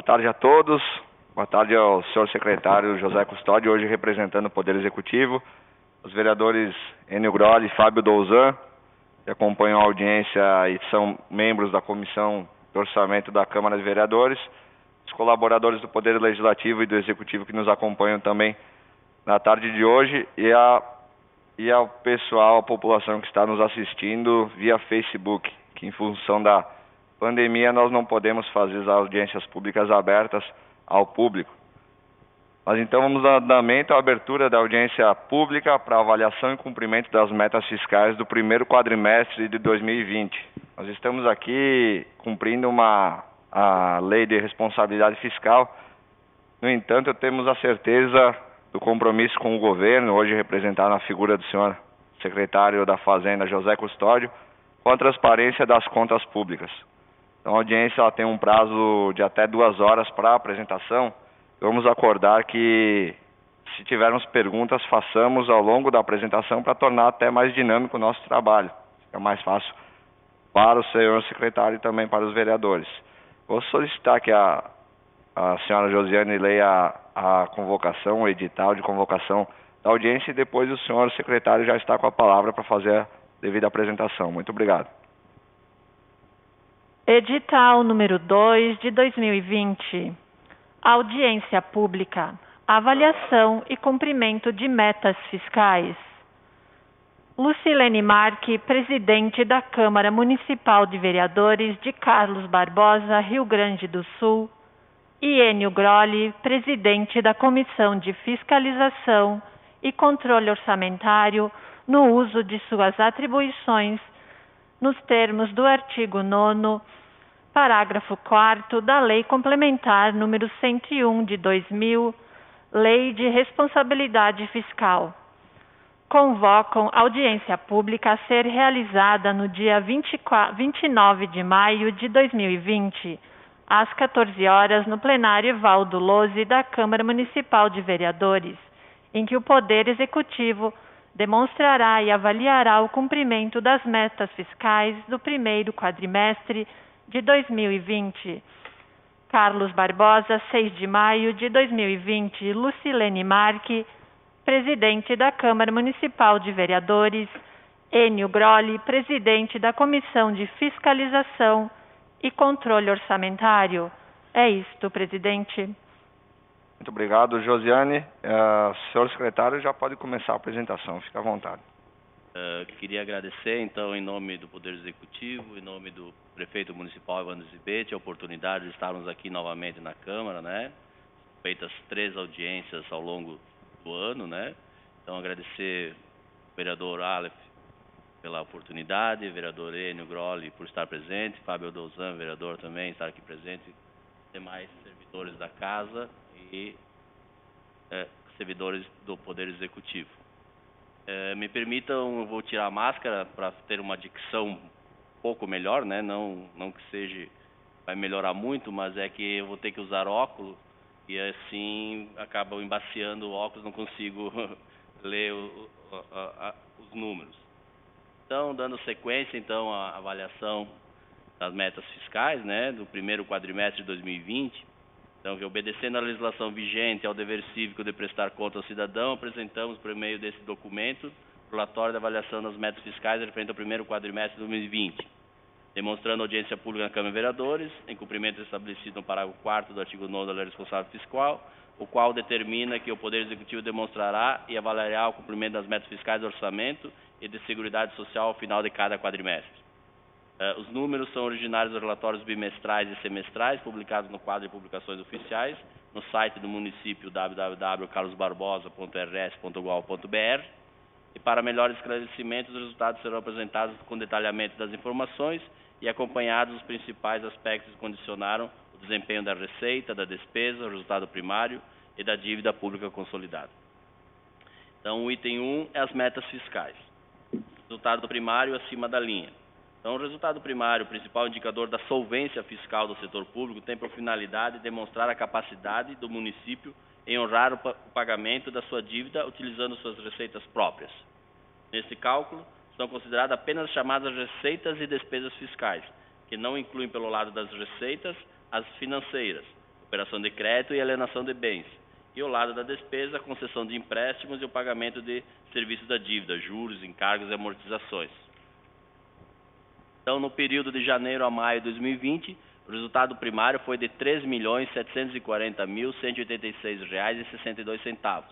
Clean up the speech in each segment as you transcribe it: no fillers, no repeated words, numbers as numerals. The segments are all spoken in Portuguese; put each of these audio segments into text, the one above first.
Boa tarde a todos. Boa tarde ao senhor secretário José Custódio, hoje representando o Poder Executivo, os vereadores Enio Grolli e Fábio Douzan, que acompanham a audiência e são membros da Comissão de Orçamento da Câmara de Vereadores, os colaboradores do Poder Legislativo e do Executivo que nos acompanham também na tarde de hoje e ao pessoal, a população que está nos assistindo via Facebook, que em função da pandemia nós não podemos fazer as audiências públicas abertas ao público. Mas então vamos dar andamento à abertura da audiência pública para avaliação e cumprimento das metas fiscais do primeiro quadrimestre de 2020. Nós estamos aqui cumprindo a lei de responsabilidade fiscal. No entanto, temos a certeza do compromisso com o governo, hoje representado na figura do senhor secretário da Fazenda, José Custódio, com a transparência das contas públicas. Então a audiência ela tem um prazo de até 2 horas para a apresentação. Vamos acordar que, se tivermos perguntas, façamos ao longo da apresentação para tornar até mais dinâmico o nosso trabalho. Fica mais fácil para o senhor secretário e também para os vereadores. Vou solicitar que a senhora Josiane leia a convocação, o edital de convocação da audiência e depois o senhor secretário já está com a palavra para fazer a devida apresentação. Muito obrigado. Edital número 2 de 2020. Audiência pública, avaliação e cumprimento de metas fiscais. Lucilene Marque, presidente da Câmara Municipal de Vereadores de Carlos Barbosa, Rio Grande do Sul, e Enio Grolli, presidente da Comissão de Fiscalização e Controle Orçamentário, no uso de suas atribuições, nos termos do artigo 9º, parágrafo 4º da Lei Complementar número 101 de 2000, Lei de Responsabilidade Fiscal. Convocam audiência pública a ser realizada no dia 29 de maio de 2020, às 14 horas, no plenário Evaldo Lozzi da Câmara Municipal de Vereadores, em que o Poder Executivo demonstrará e avaliará o cumprimento das metas fiscais do primeiro quadrimestre de 2020. Carlos Barbosa, 6 de maio de 2020. Lucilene Marque, presidente da Câmara Municipal de Vereadores. Enio Grolli, presidente da Comissão de Fiscalização e Controle Orçamentário. É isto, presidente. Muito obrigado, Josiane. Senhor secretário, já pode começar a apresentação. Fique à vontade. Queria agradecer, então, em nome do Poder Executivo, em nome do prefeito municipal Evandro Zibete, a oportunidade de estarmos aqui novamente na Câmara, né? Feitas 3 audiências ao longo do ano, né? Então, agradecer ao vereador Aleph pela oportunidade, vereador Enio Grolli por estar presente, Fábio Douzan, vereador também, estar aqui presente, demais servidores da Casa e servidores do Poder Executivo. Me permitam, eu vou tirar a máscara para ter uma dicção um pouco melhor, né? Não que seja, vai melhorar muito, mas é que eu vou ter que usar óculos e assim acaba embaciando o óculos, não consigo ler os números. Então, dando sequência então à avaliação das metas fiscais, né, do primeiro quadrimestre de 2020, então, que obedecendo à legislação vigente, ao dever cívico de prestar conta ao cidadão, apresentamos, por meio desse documento, o relatório da avaliação das metas fiscais referente ao primeiro quadrimestre de 2020, demonstrando audiência pública na Câmara de Vereadores, em cumprimento estabelecido no parágrafo 4º do artigo 9º da Lei Responsável Fiscal, o qual determina que o Poder Executivo demonstrará e avaliará o cumprimento das metas fiscais do orçamento e de seguridade social ao final de cada quadrimestre. Os números são originários dos relatórios bimestrais e semestrais, publicados no quadro de publicações oficiais, no site do município www.carlosbarbosa.rs.gov.br. E para melhor esclarecimento, os resultados serão apresentados com detalhamento das informações e acompanhados os principais aspectos que condicionaram o desempenho da receita, da despesa, o resultado primário e da dívida pública consolidada. Então, o item 1 é as metas fiscais. Resultado primário acima da linha. Então, o resultado primário, o principal indicador da solvência fiscal do setor público, tem por finalidade demonstrar a capacidade do município em honrar o pagamento da sua dívida utilizando suas receitas próprias. Nesse cálculo, são consideradas apenas as chamadas receitas e despesas fiscais, que não incluem pelo lado das receitas as financeiras, operação de crédito e alienação de bens. E ao lado da despesa, a concessão de empréstimos e o pagamento de serviços da dívida, juros, encargos e amortizações. Então, no período de janeiro a maio de 2020, o resultado primário foi de R$ 3.740.186,62.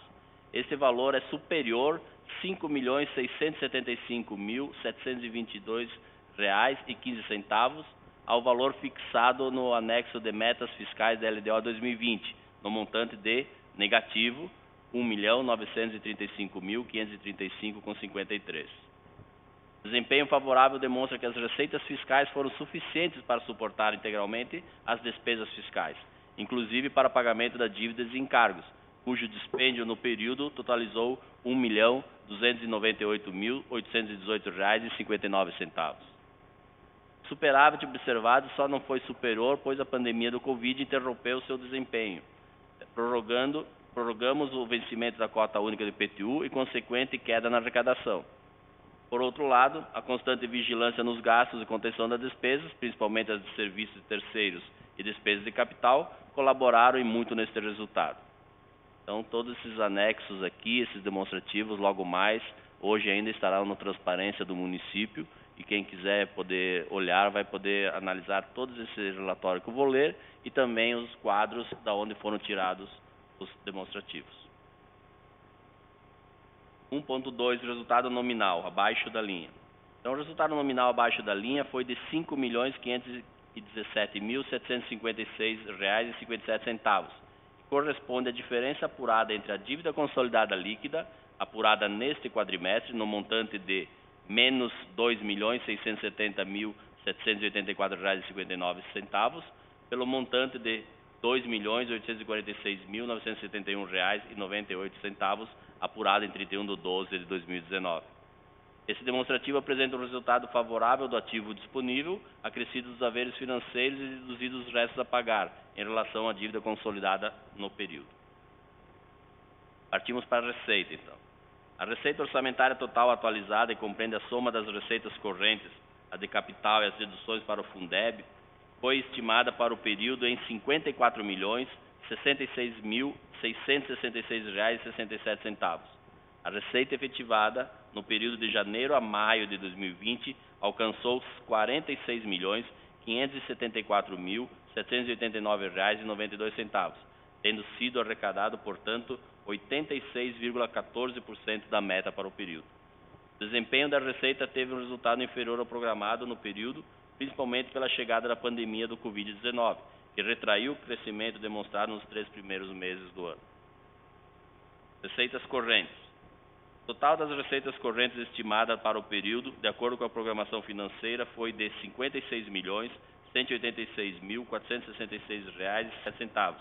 Esse valor é superior a R$ 5.675.722,15 ao valor fixado no anexo de metas fiscais da LDO 2020, no montante de negativo R$ 1.935.535,53. Desempenho favorável demonstra que as receitas fiscais foram suficientes para suportar integralmente as despesas fiscais, inclusive para pagamento da dívidas e encargos, cujo dispêndio no período totalizou R$ 1.298.818,59. O superávit observado só não foi superior, pois a pandemia do Covid interrompeu seu desempenho. Prorrogamos o vencimento da cota única do IPTU e consequente queda na arrecadação. Por outro lado, a constante vigilância nos gastos e contenção das despesas, principalmente as de serviços de terceiros e despesas de capital, colaboraram e muito neste resultado. Então, todos esses anexos aqui, esses demonstrativos, logo mais, hoje ainda estarão na transparência do município e quem quiser poder olhar vai poder analisar todos esses relatórios que eu vou ler e também os quadros da onde foram tirados os demonstrativos. 1.2, resultado nominal, abaixo da linha. Então, o resultado nominal abaixo da linha foi de R$ 5.517.756,57, que corresponde à diferença apurada entre a dívida consolidada líquida, apurada neste quadrimestre, no montante de menos R$ 2.670.784,59, pelo montante de R$ 2.846.971,98, apurado em 31 de 12 de 2019. Esse demonstrativo apresenta um resultado favorável do ativo disponível, acrescido dos haveres financeiros e deduzidos os restos a pagar, em relação à dívida consolidada no período. Partimos para a receita, então. A receita orçamentária total atualizada, e compreende a soma das receitas correntes, a de capital e as deduções para o Fundeb, foi estimada para o período em R$ 54.066.666,67. A receita efetivada no período de janeiro a maio de 2020 alcançou R$ 46.574.789,92, tendo sido arrecadado, portanto, 86,14% da meta para o período. O desempenho da receita teve um resultado inferior ao programado no período, principalmente pela chegada da pandemia do Covid-19, que retraiu o crescimento demonstrado nos 3 primeiros meses do ano. Receitas correntes. O total das receitas correntes estimada para o período, de acordo com a programação financeira, foi de R$ 56.186.466,07.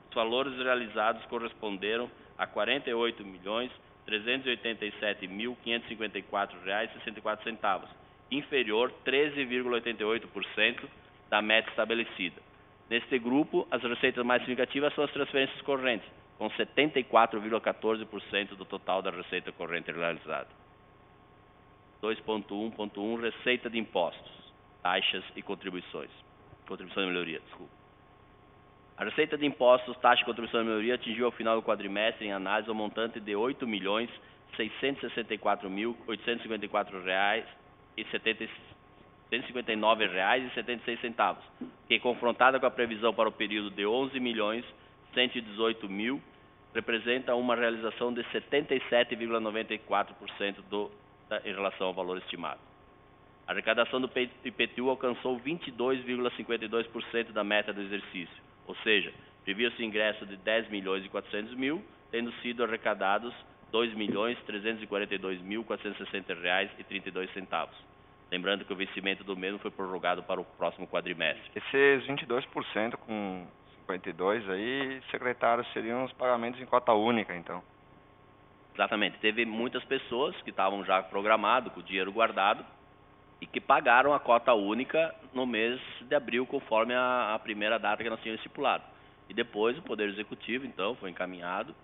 Os valores realizados corresponderam a R$ 48.387.554,64, inferior 13,88% da meta estabelecida. Neste grupo, as receitas mais significativas são as transferências correntes, com 74,14% do total da receita corrente realizada. 2.1.1 Receita de impostos, taxas e contribuições. Contribuição de melhoria, desculpa. A receita de impostos, taxa e contribuição de melhoria atingiu ao final do quadrimestre em análise o montante de R$ 8.664.859,76, que, confrontada com a previsão para o período de R$ 11.118.000, representa uma realização de 77,94% em relação ao valor estimado. A arrecadação do IPTU alcançou 22,52% da meta do exercício, ou seja, previa-se o ingresso de R$ 10.400.000, tendo sido arrecadados R$ 2.342.460,32. Lembrando que o vencimento do mesmo foi prorrogado para o próximo quadrimestre. Esses 22% com 52 aí, secretário, seriam os pagamentos em cota única, então? Exatamente. Teve muitas pessoas que estavam já programados, com o dinheiro guardado, e que pagaram a cota única no mês de abril, conforme a primeira data que nós tínhamos estipulado. E depois o Poder Executivo, então, foi encaminhado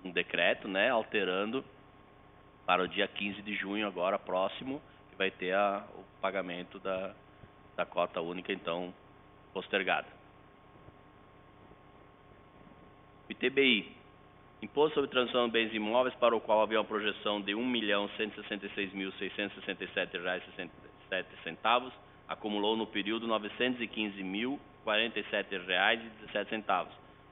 um decreto, né, alterando para o dia 15 de junho, agora próximo, que vai ter o pagamento da cota única, então, postergada. O ITBI, Imposto sobre Transação de Bens Imóveis, para o qual havia uma projeção de R$ 1.166.667,67, acumulou no período R$ 915.047,17,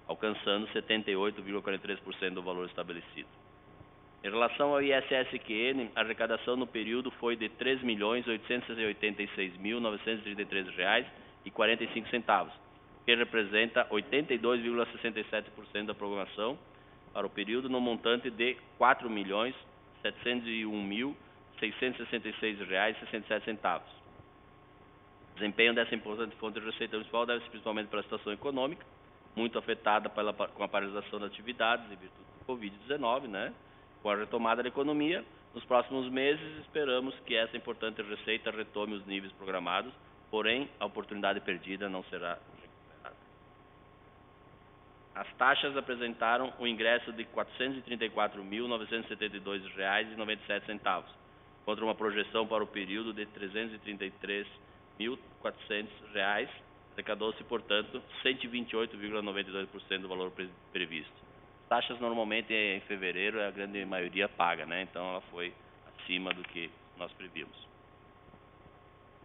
alcançando 78,43% do valor estabelecido. Em relação ao ISS-QN, a arrecadação no período foi de R$ 3.886.933,45, que representa 82,67% da programação para o período, no montante de R$ 4.701.666,67. O desempenho dessa importante fonte de receita municipal deve-se principalmente pela situação econômica, muito afetada com a paralisação das atividades em virtude do Covid-19, né? Com a retomada da economia, nos próximos meses esperamos que essa importante receita retome os níveis programados, porém a oportunidade perdida não será recuperada. As taxas apresentaram um ingresso de R$ 434.972,97, contra uma projeção para o período de R$ 333.400, arrecadou-se, portanto, 128,92% do valor previsto. Taxas normalmente em fevereiro a grande maioria paga, né? Então ela foi acima do que nós prevíamos.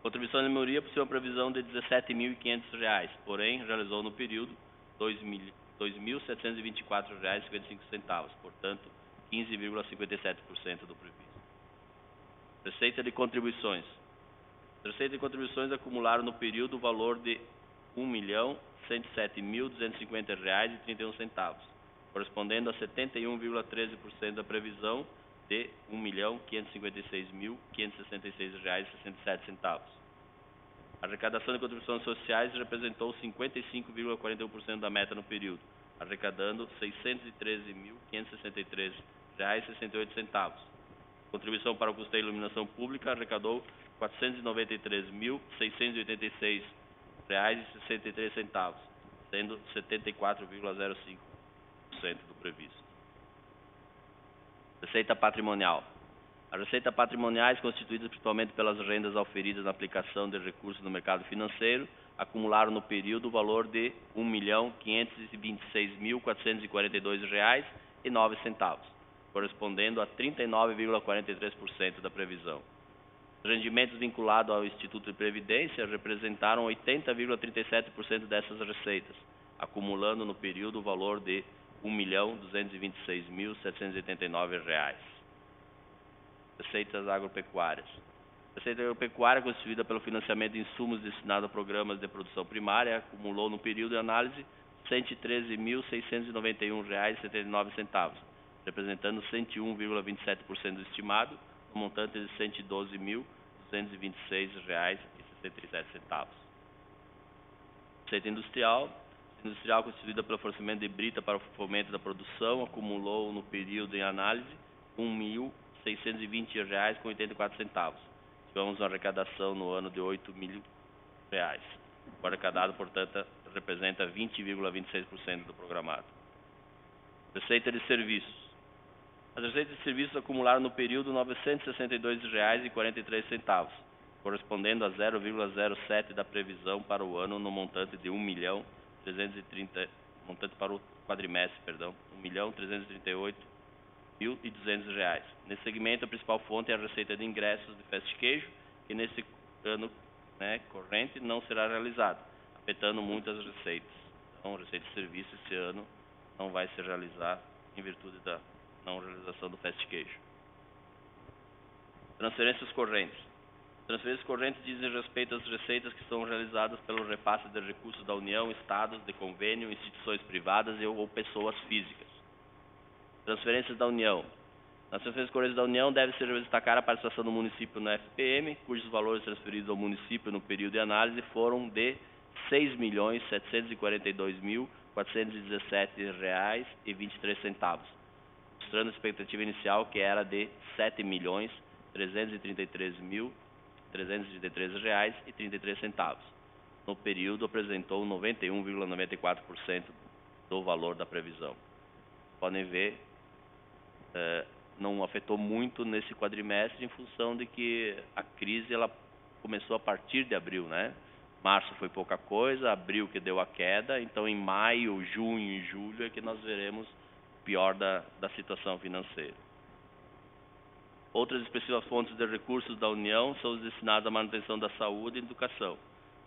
Contribuição de melhoria possui uma previsão de R$ 17.500, porém realizou no período R$ 2.724,55, portanto 15,57% do previsto. Receita de contribuições. Receita de contribuições acumularam no período o valor de R$ 1.107.250,31, correspondendo a 71,13% da previsão de R$ 1.556.566,67. A arrecadação de contribuições sociais representou 55,41% da meta no período, arrecadando R$ 613.563,68. Contribuição para o custeio de iluminação pública arrecadou R$ 493.686,63, sendo 74,05% do previsto. Receita patrimonial. As receitas patrimoniais, constituídas principalmente pelas rendas auferidas na aplicação de recursos no mercado financeiro, acumularam no período o valor de R$ 1.526.442,09, correspondendo a 39,43% da previsão. Os rendimentos vinculados ao Instituto de Previdência representaram 80,37% dessas receitas, acumulando no período o valor de R$ 1.226.789. Receitas agropecuárias. Receita agropecuária, constituída pelo financiamento de insumos destinados a programas de produção primária, acumulou no período de análise R$ 113.691,79, representando 101,27% do estimado, no montante de R$ 112.226,67. Receita industrial. Industrial, constituída pelo fornecimento de brita para o fomento da produção, acumulou no período em análise R$ 1.620,84. Tivemos uma arrecadação no ano de R$ 8.000. O arrecadado, portanto, representa 20,26% do programado. Receita de serviços. As receitas de serviços acumularam no período R$ 962,43, correspondendo a 0,07% da previsão para o ano, no montante de montante para o quadrimestre, R$ 1.338.200. Nesse segmento, a principal fonte é a receita de ingressos de festa de queijo, que nesse ano, né, corrente não será realizada, afetando muitas receitas. Então, a receita de serviço esse ano não vai se realizar em virtude da não realização do festa de queijo. Transferências correntes. Transferências correntes dizem respeito às receitas que são realizadas pelo repasse de recursos da União, Estados, de convênio, instituições privadas ou pessoas físicas. Transferências da União. Nas transferências correntes da União deve-se destacar a participação do município no FPM, cujos valores transferidos ao município no período de análise foram de R$ 6.742.417,23, mostrando a expectativa inicial, que era de R$ 7.333.333,33. No período, apresentou 91,94% do valor da previsão. Podem ver, não afetou muito nesse quadrimestre, em função de que a crise ela começou a partir de abril, né? Março foi pouca coisa, abril que deu a queda, então em maio, junho e julho é que nós veremos o pior da situação financeira. Outras expressivas fontes de recursos da União são os destinados à manutenção da saúde e educação.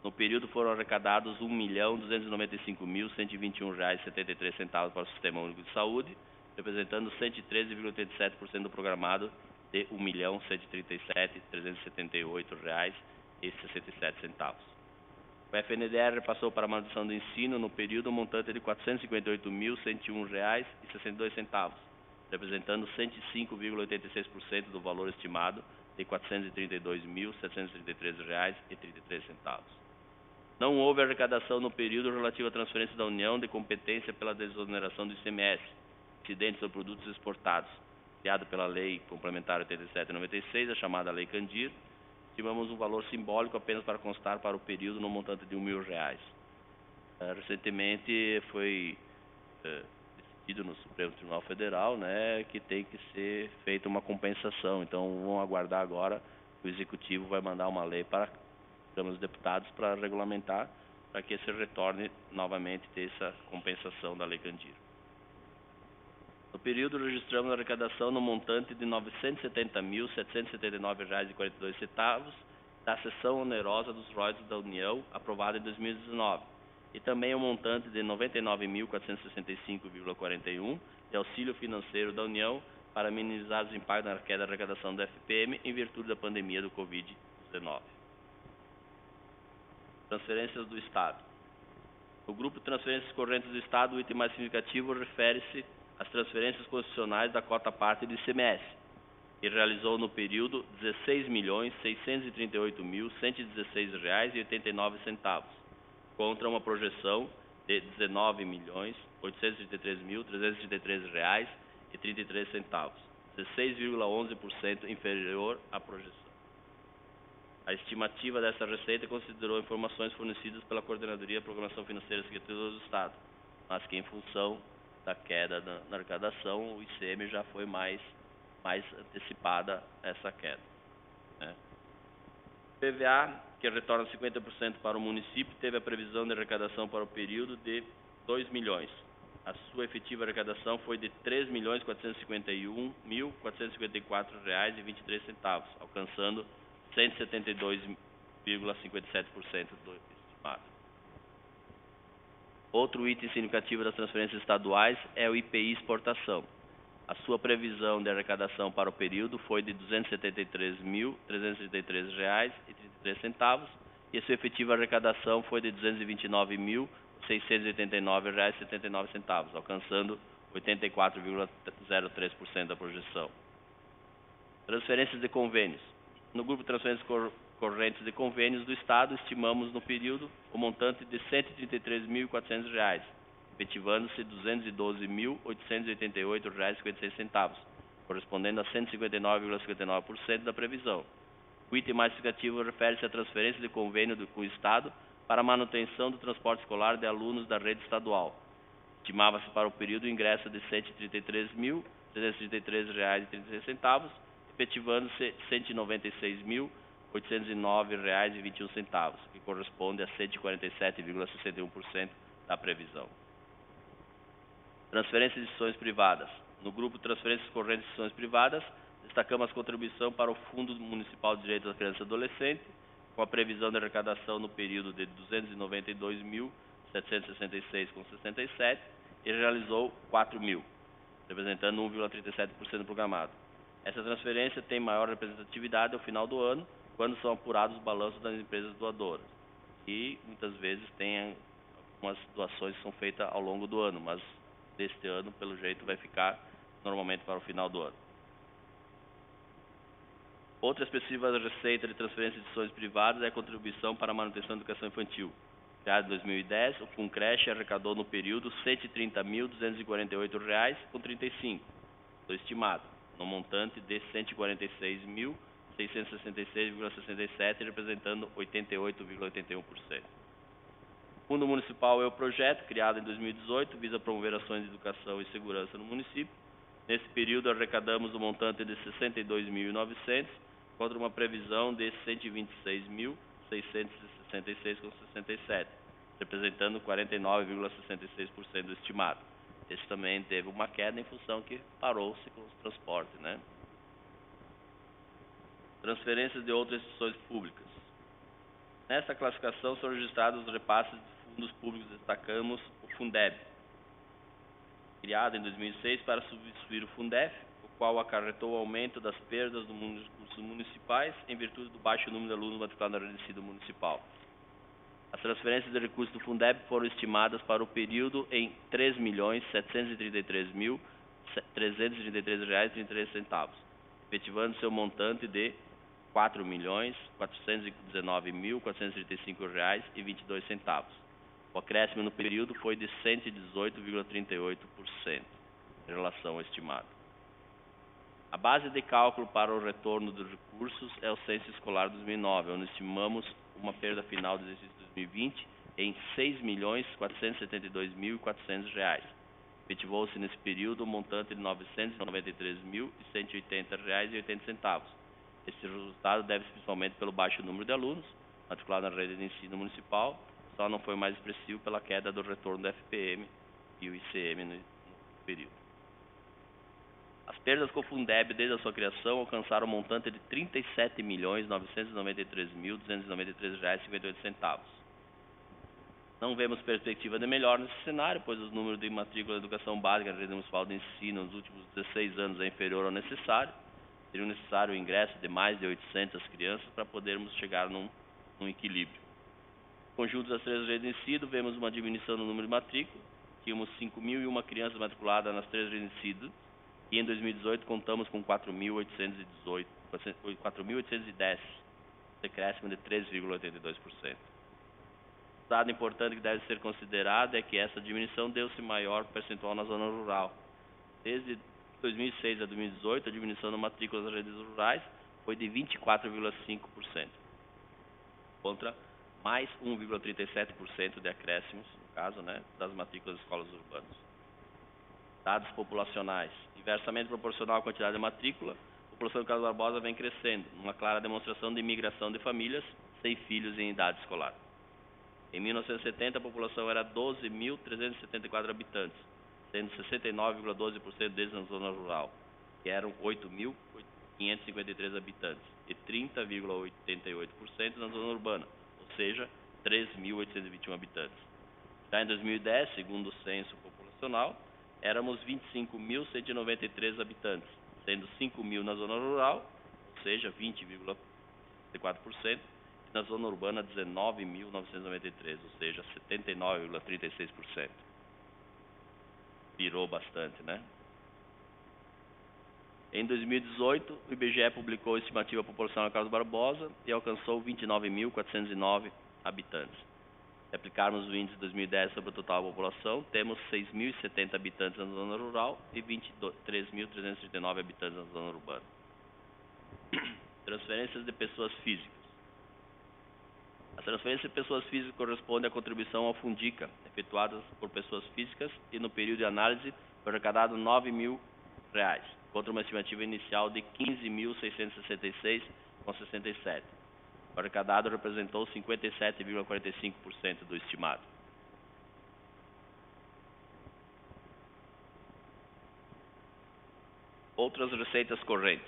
No período foram arrecadados R$ 1.295.121,73 para o Sistema Único de Saúde, representando 113,87% do programado de R$ 1.133.378,67. O FNDR passou para a manutenção do ensino no período um montante de R$ 458.101,62, representando 105,86% do valor estimado de R$ 432.733,33. Não houve arrecadação no período relativo à transferência da União de competência pela desoneração do ICMS, incidentes sobre produtos exportados, criado pela Lei Complementar 87/96, a chamada Lei Candir. Estimamos um valor simbólico apenas para constar para o período no montante de R$ 1.000. Recentemente foi decidido no Supremo Tribunal Federal, né, que tem que ser feita uma compensação. Então, vamos aguardar agora. O Executivo vai mandar uma lei para a Câmara dos Deputados para regulamentar, para que se retorne novamente ter essa compensação da Lei Candir. No período, registramos a arrecadação no montante de R$ 970.779,42 da cessão onerosa dos royalties da União, aprovada em 2019, e também o montante de R$ 99.465,41 de auxílio financeiro da União para minimizar os impactos na queda da arrecadação da FPM em virtude da pandemia do Covid-19. Transferências do Estado. No grupo de transferências correntes do Estado, o item mais significativo refere-se às transferências constitucionais da cota parte do ICMS, que realizou no período R$ 16.638.116,89, contra uma projeção de R$ 19.833.333,33, 16,11% inferior à projeção. A estimativa dessa receita considerou informações fornecidas pela Coordenadoria de Programação Financeira da Secretaria do Estado, mas que em função da queda na arrecadação, o ICM já foi mais antecipada essa queda, né? PVA, que retorna 50% para o município, teve a previsão de arrecadação para o período de R$ 2 milhões. A sua efetiva arrecadação foi de R$ 3.451.454,23, alcançando 172,57% do estimado. Outro item significativo das transferências estaduais é o IPI exportação. A sua previsão de arrecadação para o período foi de R$ 273.333,33 e a sua efetiva arrecadação foi de R$ 229.689,79, alcançando 84,03% da projeção. Transferências de convênios. No grupo de transferências correntes de convênios do Estado, estimamos no período o montante de R$ 133.400, efetivando-se R$ 212.888,56, correspondendo a 159,59% da previsão. O item mais significativo refere-se à transferência de convênio com o Estado para a manutenção do transporte escolar de alunos da rede estadual. Estimava-se para o período o ingresso de R$ 133.333,36, efetivando-se R$ 196.809,21, que corresponde a 147,61% da previsão. Transferências de instituições privadas. No grupo de transferências correntes de instituições privadas, destacamos a contribuição para o Fundo Municipal de Direitos da Criança e Adolescente, com a previsão de arrecadação no período de R$ 292.766,67 e realizou R$ 4.000, representando 1,37% do programado. Essa transferência tem maior representatividade ao final do ano, quando são apurados os balanços das empresas doadoras. E muitas vezes tem algumas doações que são feitas ao longo do ano, mas deste ano, pelo jeito, vai ficar normalmente para o final do ano. Outra expressiva receita de transferência de instituições privadas é a contribuição para a manutenção da educação infantil. Criado em 2010, o FUNCreche arrecadou no período R$ 130.248,35, do estimado, no montante de R$ 146.666,67, representando 88,81%. O Fundo Municipal é o projeto, criado em 2018, visa promover ações de educação e segurança no município. Nesse período, arrecadamos o montante de R$ 62.900, contra uma previsão de R$ 666,67, representando 49,66% do estimado. Esse também teve uma queda em função que parou-se com os transportes, né? Transferências de outras instituições públicas. Nessa classificação são registrados os repasses de fundos públicos, destacamos o Fundeb, criado em 2006 para substituir o Fundef, o qual acarretou o aumento das perdas dos recursos municipais em virtude do baixo número de alunos matriculados na rede de ensino municipal. As transferências de recursos do Fundeb foram estimadas para o período em R$ 3.733.333,33, efetivando seu montante de R$ 4.419.435,22. O acréscimo no período foi de 118,38% em relação ao estimado. A base de cálculo para o retorno dos recursos é o Censo Escolar 2009, onde estimamos uma perda final do exercício 2020 em R$ 6.472.400. Efetivou-se nesse período um montante de R$ 993.180,80. Esse resultado deve-se principalmente pelo baixo número de alunos matriculados na rede de ensino municipal, só não foi mais expressivo pela queda do retorno do FPM e o ICM no período. As perdas com o Fundeb desde a sua criação alcançaram um montante de R$ 37.993.293,58. Não vemos perspectiva de melhor nesse cenário, pois o número de matrícula de educação básica na rede municipal de ensino nos últimos 16 anos é inferior ao necessário. Seria necessário o ingresso de mais de 800 crianças para podermos chegar num equilíbrio. Conjunto das três redes de ensino, vemos uma diminuição no número de matrícula. Tínhamos 5.001 crianças matriculadas nas três redes de ensino e em 2018 contamos com 4.810, decréscimo de 3,82%. Dado importante que deve ser considerado é que essa diminuição deu-se maior percentual na zona rural. Desde 2006 a 2018, a diminuição da matrícula das redes rurais foi de 24,5%, contra mais 1,37% de acréscimos, no caso, né, das matrículas das escolas urbanas. Dados populacionais. Inversamente proporcional à quantidade de matrícula, a população do Carlos Barbosa vem crescendo, uma clara demonstração de imigração de famílias sem filhos em idade escolar. Em 1970, a população era 12.374 habitantes, sendo 69,12% deles na zona rural, que eram 8.553 habitantes, e 30,88% na zona urbana, ou seja, 3.821 habitantes. Já em 2010, segundo o censo populacional, éramos 25.193 habitantes, sendo 5.000 na zona rural, ou seja, 20,4%, e na zona urbana 19.993, ou seja, 79,36%. Virou bastante, né? Em 2018, o IBGE publicou a estimativa populacional de Carlos Barbosa e alcançou 29.409 habitantes. Se aplicarmos o índice de 2010 sobre a total população, temos 6.070 habitantes na zona rural e 23.339 habitantes na zona urbana. Transferências de pessoas físicas. As transferências de pessoas físicas correspondem à contribuição ao Fundica, efetuadas por pessoas físicas, e no período de análise foi arrecadado R$ 9.000, contra uma estimativa inicial de R$ 15.666,67. O arrecadado representou 57,45% do estimado. Outras receitas correntes.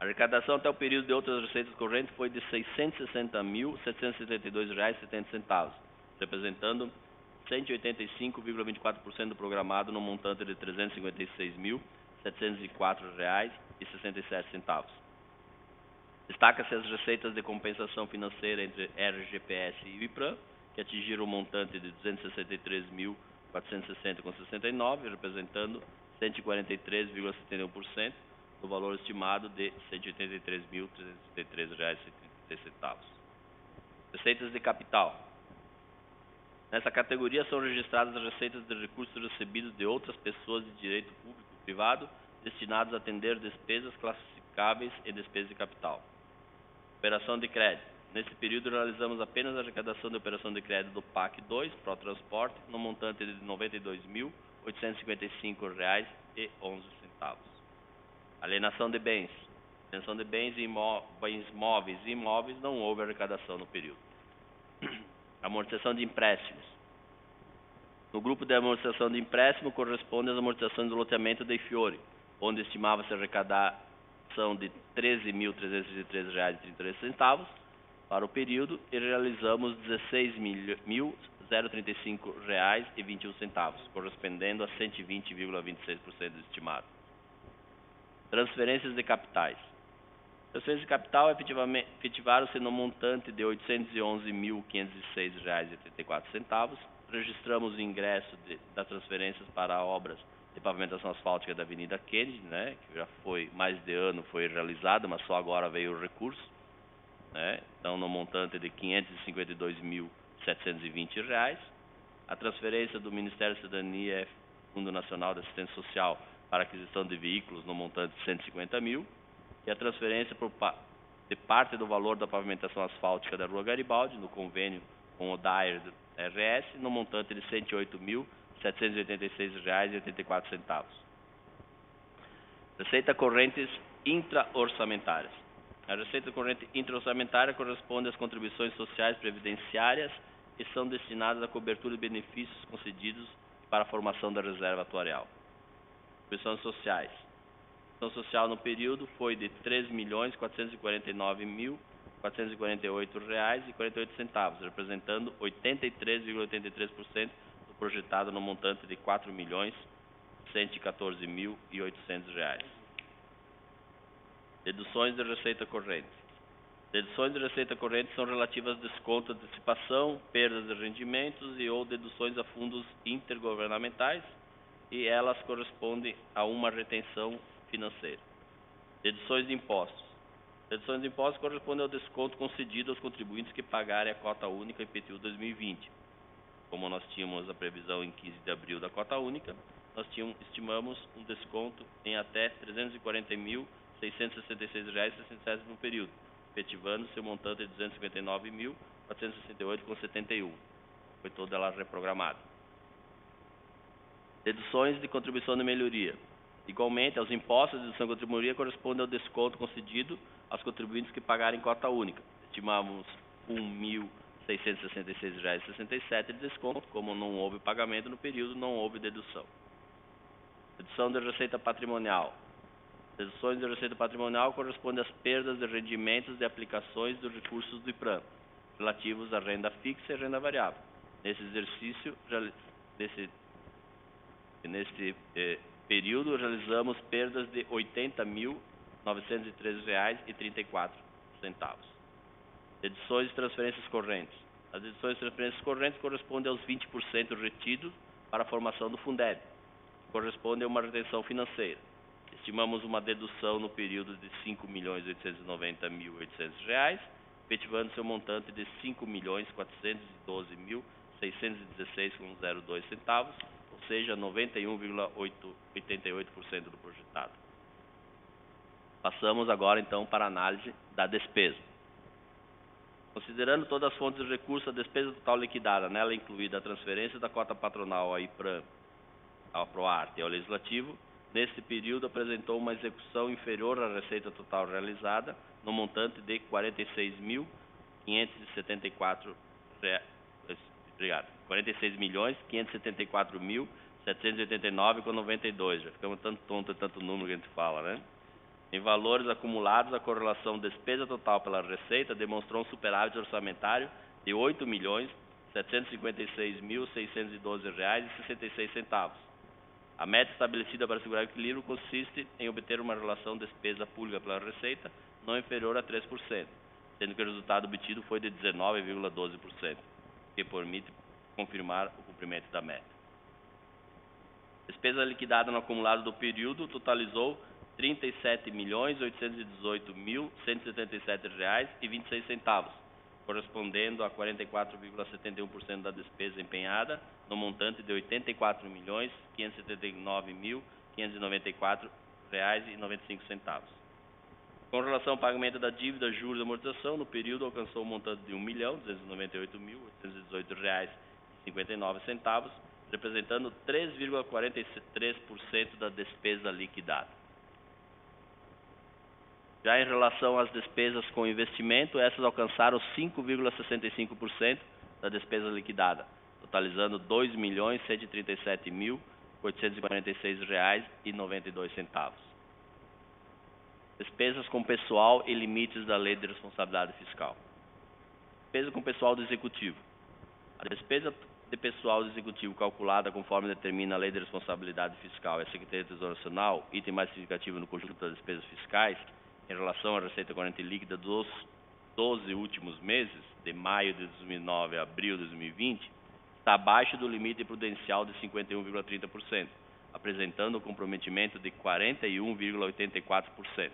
A arrecadação até o período de outras receitas correntes foi de R$ 660.772,70, representando 185,24% do programado no montante de R$ 356.704,67. Destaca-se as receitas de compensação financeira entre RGPS e IPRAM, que atingiram o montante de R$ 263.460,69, representando 143,71% do valor estimado de R$ 183.333,33. Receitas de capital. Nessa categoria são registradas as receitas de recursos recebidos de outras pessoas de direito público e privado destinados a atender despesas classificáveis e despesas de capital. Operação de crédito. Nesse período realizamos apenas a arrecadação de operação de crédito do PAC 2, Protransporte, no montante de R$ 92.855,11. Alienação de bens. Manutenção de bens móveis e imóveis, não houve arrecadação no período. Amortização de empréstimos. No grupo de amortização de empréstimo corresponde às amortizações do loteamento de Fiore, onde estimava-se a arrecadação de R$ 13.313,33 para o período e realizamos R$ 16.035,21, correspondendo a 120,26% do estimado. Transferências de capitais. Transferências de capital efetivaram-se no montante de R$ 811.506,84. Registramos o ingresso das transferências para obras de pavimentação asfáltica da Avenida Kennedy, né, que já foi mais de ano foi realizada, mas só agora veio o recurso, né, então no montante de R$ 552.720. A transferência do Ministério da Cidadania e Fundo Nacional de Assistência Social para aquisição de veículos no montante de R$ 150 mil, e a transferência de parte do valor da pavimentação asfáltica da Rua Garibaldi, no convênio com o DAER do RS, no montante de R$ 108.786,84. Receita correntes intra-orçamentárias. A receita corrente intra-orçamentária corresponde às contribuições sociais previdenciárias que são destinadas à cobertura de benefícios concedidos para a formação da reserva atuarial. Contribuições sociais. A contribuição social no período foi de R$ 3.449.448,48, representando 83,83% do projetado no montante de R$ 4.114.800. Deduções de receita corrente. Deduções de receita corrente são relativas a desconto, antecipação, perdas de rendimentos e ou deduções a fundos intergovernamentais, e elas correspondem a uma retenção financeira. Deduções de impostos. Deduções de impostos correspondem ao desconto concedido aos contribuintes que pagarem a cota única IPTU 2020. Como nós tínhamos a previsão em 15 de abril da cota única, nós estimamos um desconto em até R$ 340.666,67 no período, efetivando-se o montante de R$ 259.468,71. Foi toda ela reprogramada. Deduções de contribuição de melhoria. Igualmente, aos impostos de dedução de contribuição corresponde ao desconto concedido aos contribuintes que pagarem cota única. Estimamos R$ 1.666,67 de desconto. Como não houve pagamento no período, não houve dedução. Dedução de receita patrimonial. Deduções de receita patrimonial correspondem às perdas de rendimentos de aplicações dos recursos do IPRAM, relativos à renda fixa e renda variável. Nesse exercício, neste período, realizamos perdas de R$ 80.913,34. Deduções de transferências correntes. As deduções de transferências correntes correspondem aos 20% retidos para a formação do Fundeb, que corresponde a uma retenção financeira. Estimamos uma dedução no período de R$ 5.890.800, efetivando-se um montante de R$ 5.412.616,02, ou seja, 91,88% do projetado. Passamos agora, então, para a análise da despesa. Considerando todas as fontes de recurso, a despesa total liquidada, nela incluída a transferência da cota patronal à IPRAM, ao PROARTE e ao Legislativo, neste período apresentou uma execução inferior à receita total realizada, no montante de R$ 46.574.789,92. Já ficamos tanto tonto, tanto número que a gente fala, né? Em valores acumulados, a correlação despesa total pela receita demonstrou um superávit orçamentário de R$ 8.756.612,66. A meta estabelecida para assegurar o equilíbrio consiste em obter uma relação despesa pública pela receita não inferior a 3%, sendo que o resultado obtido foi de 19,12%, que permite confirmar o cumprimento da meta. Despesa liquidada no acumulado do período totalizou R$ 37.818.177,26, correspondendo a 44,71% da despesa empenhada, no montante de R$ 84.579.594,95. Com relação ao pagamento da dívida, juros e amortização, no período alcançou um montante de R$ 1.298.818,59, representando 3,43% da despesa liquidada. Já em relação às despesas com investimento, essas alcançaram 5,65% da despesa liquidada, totalizando R$ 2.137.846,92. Despesas com pessoal e limites da Lei de Responsabilidade Fiscal. Despesa com pessoal do Executivo. A despesa de pessoal do Executivo calculada conforme determina a Lei de Responsabilidade Fiscal e a Secretaria do Tesouro Nacional, item mais significativo no conjunto das despesas fiscais, em relação à receita corrente líquida dos 12 últimos meses, de maio de 2009 a abril de 2020, está abaixo do limite prudencial de 51,30%, apresentando um comprometimento de 41,84%.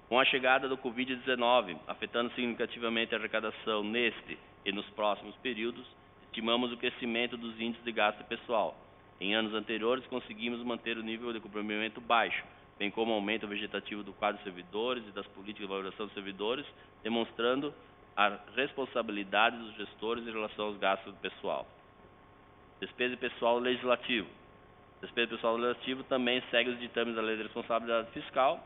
Com a chegada do Covid-19, afetando significativamente a arrecadação neste e nos próximos períodos, estimamos o crescimento dos índices de gasto pessoal. Em anos anteriores, conseguimos manter o nível de comprometimento baixo, bem como o aumento vegetativo do quadro de servidores e das políticas de valorização dos servidores, demonstrando a responsabilidade dos gestores em relação aos gastos do pessoal. Despesa de pessoal legislativo. Despesa de pessoal legislativo também segue os ditames da Lei de Responsabilidade Fiscal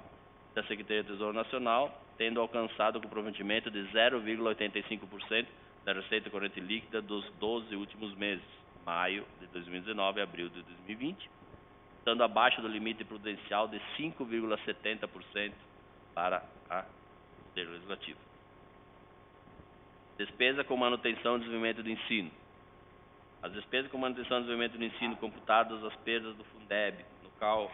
da Secretaria do Tesouro Nacional, tendo alcançado o comprometimento de 0,85% da receita corrente líquida dos 12 últimos meses, maio de 2019 e abril de 2020, estando abaixo do limite prudencial de 5,70% para o Poder Legislativo. Despesa com manutenção e desenvolvimento do ensino. As despesas com manutenção e desenvolvimento do ensino computadas as perdas do Fundeb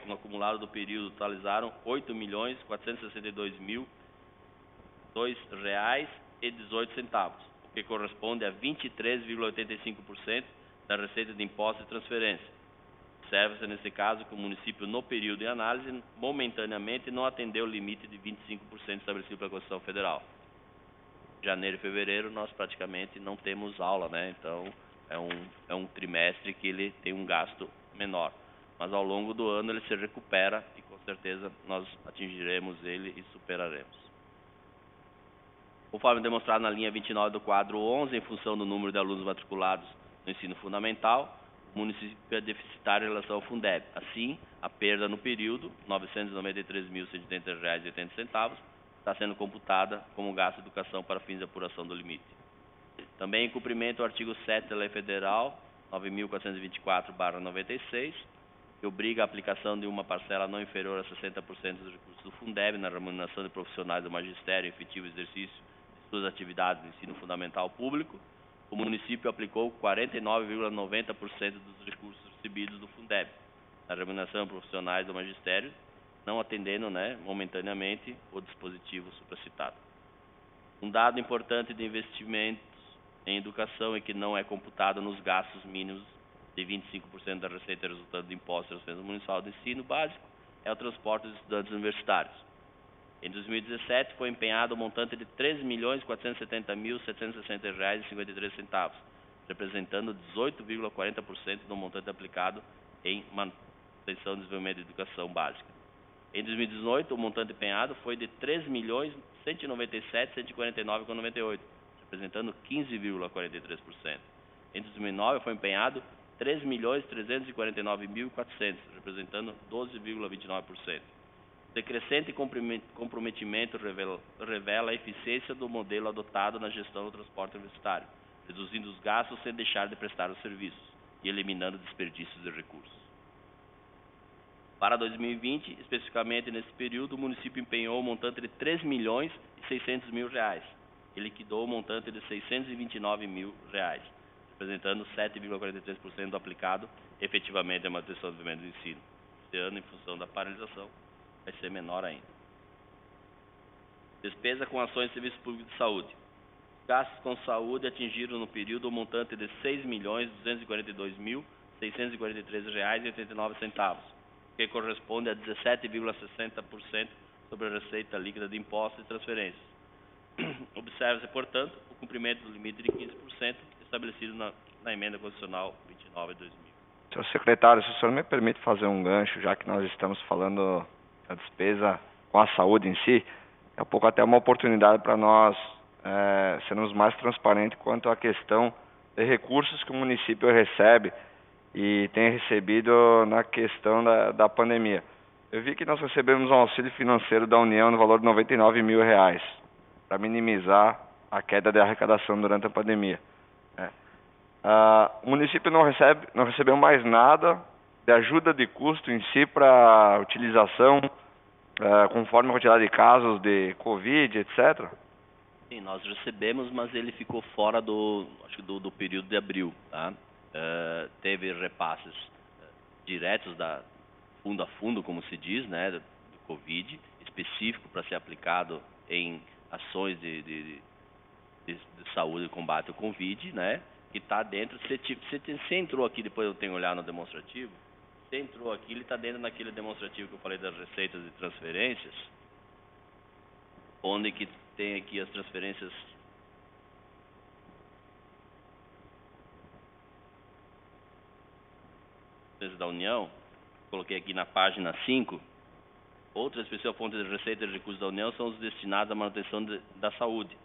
no acumulado do período totalizaram R$ 8.462.002,18, o que corresponde a 23,85% da receita de impostos e transferência. Observa-se nesse caso que o município, no período em análise, momentaneamente não atendeu o limite de 25% estabelecido pela Constituição Federal. Janeiro e fevereiro nós praticamente não temos aula, né? Então é um trimestre que ele tem um gasto menor. Mas ao longo do ano ele se recupera e com certeza nós atingiremos ele e superaremos. Conforme demonstrado na linha 29 do quadro 11, em função do número de alunos matriculados no ensino fundamental, o município é deficitário em relação ao Fundeb. Assim, a perda no período, R$ 993.180,80, está sendo computada como gasto de educação para fins de apuração do limite. Também em cumprimento ao artigo 7 da Lei Federal 9.424/96, que obriga a aplicação de uma parcela não inferior a 60% dos recursos do Fundeb na remuneração de profissionais do magistério em efetivo exercício de suas atividades de ensino fundamental público, o município aplicou 49,90% dos recursos recebidos do Fundeb na remuneração de profissionais do magistério, não atendendo, momentaneamente, o dispositivo supracitado. Um dado importante de investimentos em educação é que não é computado nos gastos mínimos de 25% da receita resultante do imposto e transferência municipal de ensino básico é o transporte dos estudantes universitários. Em 2017 foi empenhado o montante de R$ 13.470.760,53, representando 18,40% do montante aplicado em manutenção, desenvolvimento e educação básica. Em 2018 o montante empenhado foi de R$ 3.197.149,98, representando 15,43%. Em 2009 foi empenhado R$ 3.349.400, representando 12,29%. O decrescente comprometimento revela a eficiência do modelo adotado na gestão do transporte universitário, reduzindo os gastos sem deixar de prestar os serviços e eliminando desperdícios de recursos. Para 2020, especificamente nesse período, o município empenhou o montante de R$ 3.600.000 e liquidou o montante de R$ 629.000, representando 7,43% do aplicado efetivamente à manutenção do desenvolvimento do ensino. Este ano, em função da paralisação, vai ser menor ainda. Despesa com ações de serviço público de saúde. Gastos com saúde atingiram no período o montante de R$ 6.242.643,89, que corresponde a 17,60% sobre a receita líquida de impostos e transferências. Observa-se, portanto, o cumprimento do limite de 15% estabelecido na emenda constitucional 29 de 2000. Senhor secretário, se o senhor me permite fazer um gancho, já que nós estamos falando da despesa com a saúde em si, é um pouco até uma oportunidade para nós sermos mais transparentes quanto à questão de recursos que o município recebe e tem recebido na questão da pandemia. Eu vi que nós recebemos um auxílio financeiro da União no valor de R$ 99 mil, para minimizar a queda de arrecadação durante a pandemia. O município não recebeu mais nada de ajuda de custo em si para utilização, conforme a quantidade de casos de Covid, etc. Sim, nós recebemos, mas ele ficou fora do período de abril, tá? Teve repasses diretos da fundo a fundo, como se diz, né, do Covid, específico para ser aplicado em ações de saúde e combate ao Covid, né, que está dentro. Você entrou aqui, depois eu tenho que olhar no demonstrativo, você entrou aqui, ele está dentro daquele demonstrativo que eu falei das receitas e transferências, onde que tem aqui as transferências da União. Coloquei aqui na página 5. Outra especial fonte de receita e recursos da União são os destinados à manutenção da saúde.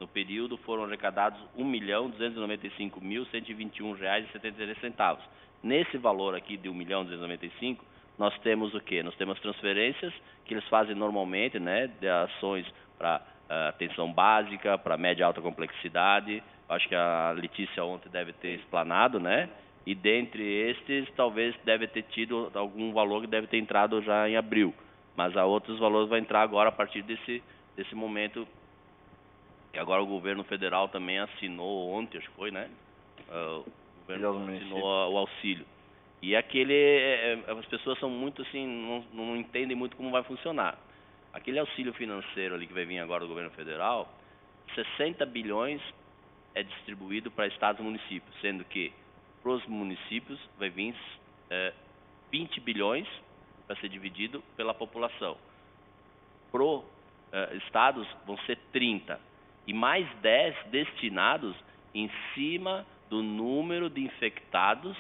No período foram arrecadados R$ 1.295.121,73. Nesse valor aqui de R$ 1.295.000, nós temos o quê? Nós temos transferências que eles fazem normalmente, né, de ações para atenção básica, para média e alta complexidade. Acho que a Letícia ontem deve ter explanado, né? E dentre estes, talvez deve ter tido algum valor que deve ter entrado já em abril. Mas há outros valores vai entrar agora a partir desse momento. E agora o governo federal também assinou ontem, acho que foi, né? O governo assinou o auxílio. E as pessoas são muito assim, não entendem muito como vai funcionar. Aquele auxílio financeiro ali que vai vir agora do governo federal, 60 bilhões é distribuído para estados e municípios, sendo que para os municípios vai vir 20 bilhões para ser dividido pela população. Para os estados vão ser 30 e mais 10 destinados em cima do número de infectados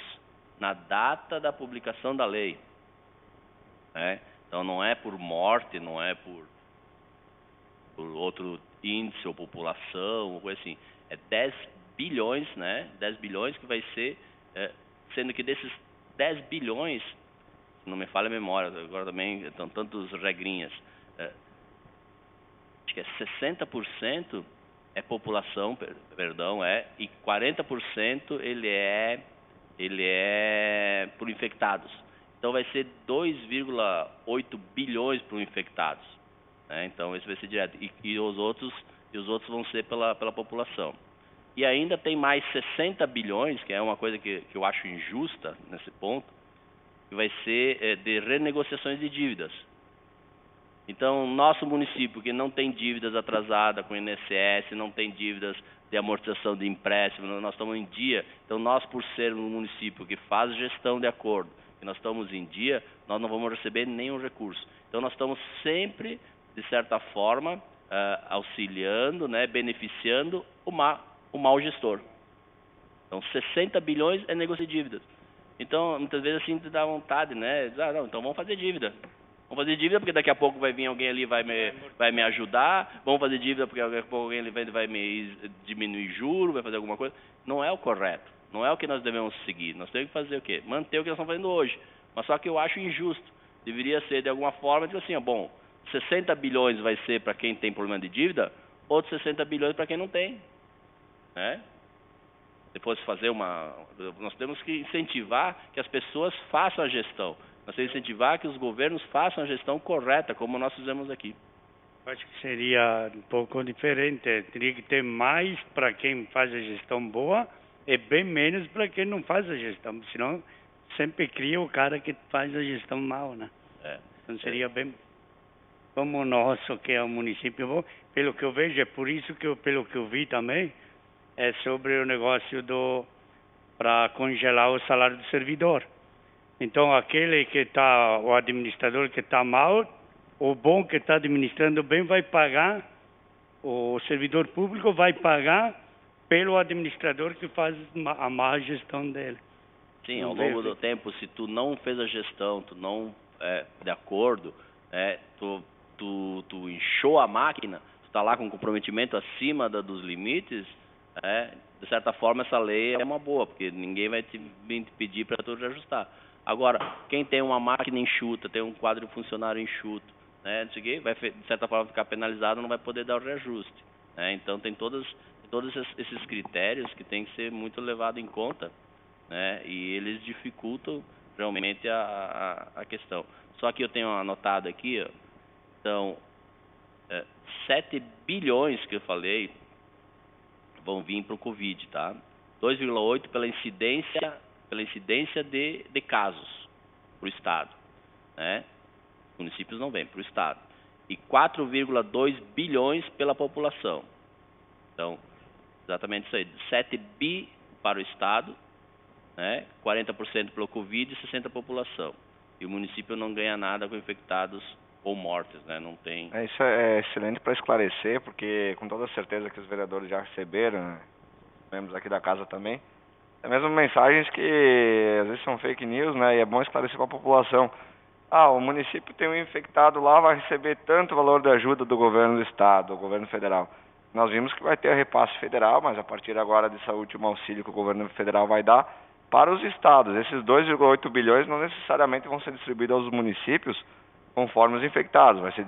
na data da publicação da lei. Então não é por morte, não é por outro índice ou população, ou coisa assim. É 10 bilhões, né? 10 bilhões que vai ser, sendo que desses 10 bilhões, se não me falha a memória, agora também estão tantas regrinhas, acho que é 60% é população, e 40% ele é por infectados. Então vai ser 2,8 bilhões para os infectados, né? Então esse vai ser direto, e os outros vão ser pela população. E ainda tem mais 60 bilhões, que é uma coisa que eu acho injusta nesse ponto, que vai ser de renegociações de dívidas. Então, nosso município, que não tem dívidas atrasadas com o INSS, não tem dívidas de amortização de empréstimo, nós estamos em dia. Então, nós, por ser um município que faz gestão de acordo, que nós estamos em dia, nós não vamos receber nenhum recurso. Então, nós estamos sempre, de certa forma, auxiliando, né, beneficiando o mau gestor. Então, 60 bilhões é negócio de dívidas. Então, muitas vezes assim, te dá vontade, né? Não, então vamos fazer dívida. Vamos fazer dívida porque daqui a pouco vai vir alguém ali vai me ajudar. Vamos fazer dívida porque daqui a pouco alguém ali vai me diminuir juros, vai fazer alguma coisa. Não é o correto. Não é o que nós devemos seguir. Nós temos que fazer o quê? Manter o que nós estamos fazendo hoje. Mas só que eu acho injusto. Deveria ser de alguma forma, tipo assim, 60 bilhões vai ser para quem tem problema de dívida, outros 60 bilhões para quem não tem, né? Depois de fazer nós temos que incentivar que as pessoas façam a gestão. Nós temos que incentivar que os governos façam a gestão correta, como nós fizemos aqui. Acho que seria um pouco diferente. Teria que ter mais para quem faz a gestão boa e bem menos para quem não faz a gestão. Senão, sempre cria o cara que faz a gestão mal, né? Então seria bem como o nosso, que é um município bom. Pelo que eu vejo, é por isso que pelo que eu vi também, é sobre o negócio para congelar o salário do servidor. Então, aquele que está, o administrador que está mal, o bom que está administrando bem vai pagar, o servidor público vai pagar pelo administrador que faz a má gestão dele. Sim, ao longo do tempo, se tu não fez a gestão, tu não de acordo, tu inchou a máquina, tu está lá com comprometimento acima dos limites, de certa forma essa lei é uma boa, porque ninguém vai te pedir para tu reajustar. Agora, quem tem uma máquina enxuta, tem um quadro de funcionário enxuto, né, não sei o quê, vai, de certa forma, ficar penalizado, não vai poder dar o reajuste. Né? Então, tem todos esses critérios que tem que ser muito levado em conta, né, e eles dificultam realmente a questão. Só que eu tenho anotado aqui, ó, então, 7 bilhões que eu falei vão vir para o Covid, tá? 2,8 pela incidência de casos para o Estado, né? Os municípios não vêm, para o Estado. E 4,2 bilhões pela população. Então, exatamente isso aí, 7 bi para o Estado, né? 40% pelo Covid e 60% a população. E o município não ganha nada com infectados ou mortes, né? Não tem... Isso é excelente para esclarecer, porque com toda certeza que os vereadores já receberam, né? Membros aqui da casa também, é mesmo mensagens que às vezes são fake news, né? E é bom esclarecer para a população. O município tem um infectado lá, vai receber tanto valor de ajuda do governo do estado, do governo federal. Nós vimos que vai ter repasse federal, mas a partir agora desse último auxílio que o governo federal vai dar para os estados. Esses 2,8 bilhões não necessariamente vão ser distribuídos aos municípios conforme os infectados. Vai ser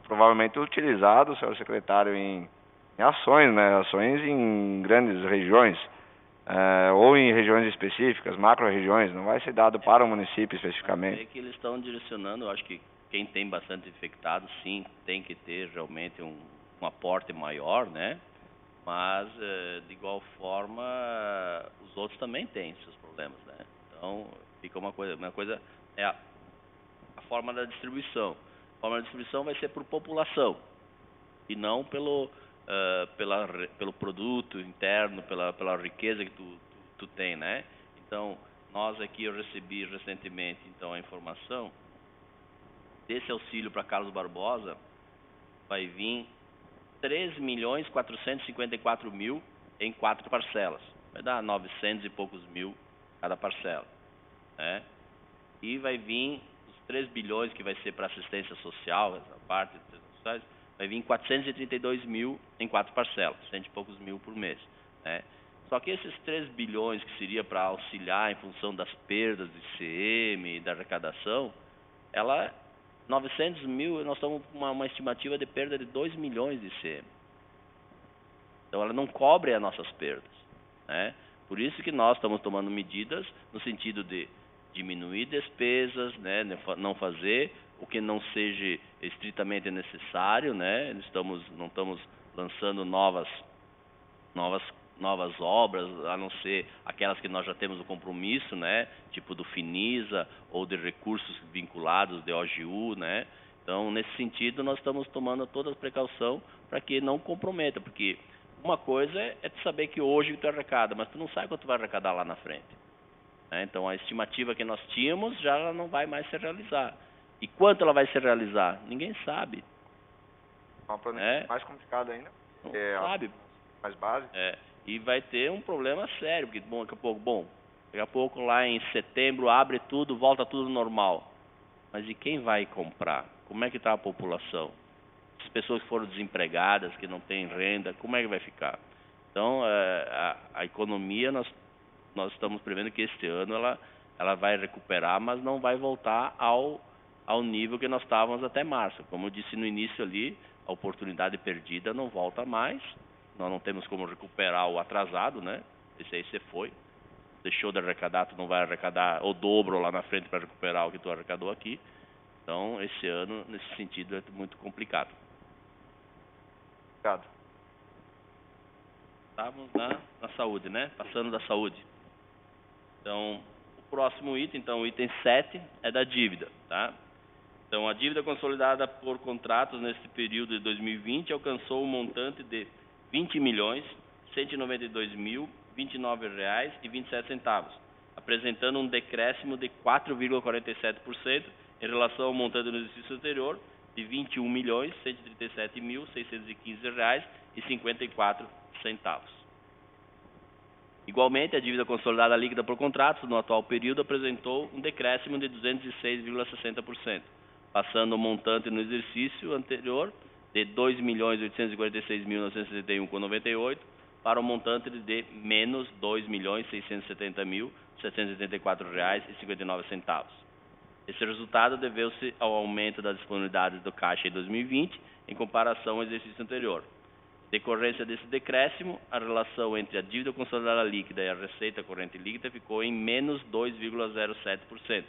provavelmente utilizado, senhor secretário, em ações, né? Ações em grandes regiões. Ou em regiões específicas, macro-regiões, não vai ser dado para o município especificamente. É que eles estão direcionando, eu acho que quem tem bastante infectado, sim, tem que ter realmente um aporte maior, né? Mas, de igual forma, os outros também têm seus problemas, né? Então, fica uma coisa é a forma da distribuição. A forma da distribuição vai ser por população, e não pelo produto interno, pela riqueza que tu tem, né? Então, nós aqui, eu recebi recentemente, então, a informação desse auxílio para Carlos Barbosa, vai vir 3.454.000 em 4 parcelas. Vai dar 900 e poucos mil cada parcela, né? E vai vir os 3 bilhões que vai ser para assistência social, essa parte das sociais, vai vir 432 mil em 4 parcelas, 100 e poucos mil por mês, né? Só que esses 3 bilhões que seria para auxiliar em função das perdas do ICM e da arrecadação, 900 mil, nós estamos com uma estimativa de perda de 2 milhões de ICM. Então ela não cobre as nossas perdas, né? Por isso que nós estamos tomando medidas no sentido de diminuir despesas, né? Não fazer o que não seja estritamente necessário, né? Não estamos lançando novas obras, a não ser aquelas que nós já temos o compromisso, né? Tipo do Finisa ou de recursos vinculados de OGU, né? Então, nesse sentido, nós estamos tomando toda a precaução para que não comprometa, porque uma coisa é tu saber que hoje tu arrecada, mas tu não sabe quanto tu vai arrecadar lá na frente, né? Então, a estimativa que nós tínhamos já não vai mais se realizar. E quanto ela vai se realizar? Ninguém sabe. Uma planejamento mais complicado ainda. Não sabe. Mais base. E vai ter um problema sério, porque daqui a pouco lá em setembro abre tudo, volta tudo normal. Mas e quem vai comprar? Como é que está a população? As pessoas que foram desempregadas, que não têm renda, como é que vai ficar? Então, a economia, nós estamos prevendo que este ano ela vai recuperar, mas não vai voltar ao nível que nós estávamos até março. Como eu disse no início ali, a oportunidade perdida não volta mais. Nós não temos como recuperar o atrasado, né? Esse aí você foi. Deixou de arrecadar, tu não vai arrecadar o dobro lá na frente para recuperar o que tu arrecadou aqui. Então, esse ano, nesse sentido, é muito complicado. Obrigado. Estávamos na saúde, né? Passando da saúde. Então, o próximo item, então, o item 7, é da dívida, tá? Então, a dívida consolidada por contratos nesse período de 2020 alcançou um montante de R$20.192.029,27, apresentando um decréscimo de 4,47% em relação ao montante no exercício anterior de R$21.137.615,54. Igualmente, a dívida consolidada líquida por contratos no atual período apresentou um decréscimo de 206,60%, passando o montante no exercício anterior de R$2.846.971,98 para o montante de menos R$2.670.000 R$ 784,59. Esse resultado deveu-se ao aumento das disponibilidades do caixa em 2020 em comparação ao exercício anterior. Decorrência desse decréscimo, a relação entre a dívida consolidada líquida e a receita corrente líquida ficou em menos 2,07%,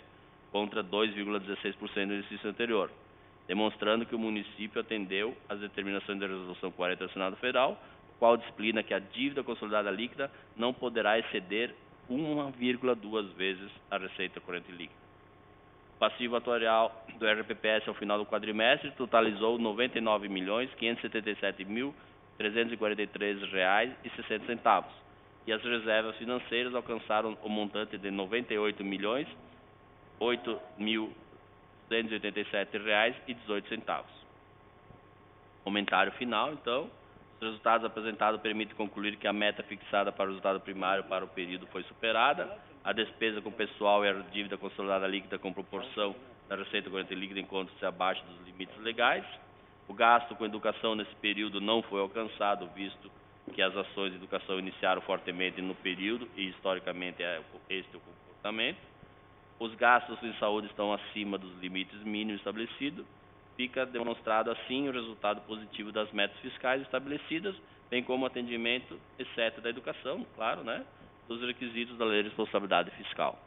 contra 2,16% no exercício anterior, demonstrando que o município atendeu às determinações da Resolução 40 do Senado Federal, qual disciplina que a dívida consolidada líquida não poderá exceder 1,2 vezes a receita corrente líquida. O passivo atuarial do RPPS ao final do quadrimestre totalizou R$ 99.577.343,60 e as reservas financeiras alcançaram o montante de R$ 98.008.287,18. Comentário final, então. Os resultados apresentados permitem concluir que a meta fixada para o resultado primário para o período foi superada. A despesa com pessoal e a dívida consolidada líquida com proporção da receita corrente líquida encontram-se abaixo dos limites legais. O gasto com educação nesse período não foi alcançado, visto que as ações de educação iniciaram fortemente no período e, historicamente, este é o comportamento. Os gastos em saúde estão acima dos limites mínimos estabelecidos. Fica demonstrado, assim, o resultado positivo das metas fiscais estabelecidas, bem como o atendimento, exceto da educação, claro, né, dos requisitos da Lei de Responsabilidade Fiscal.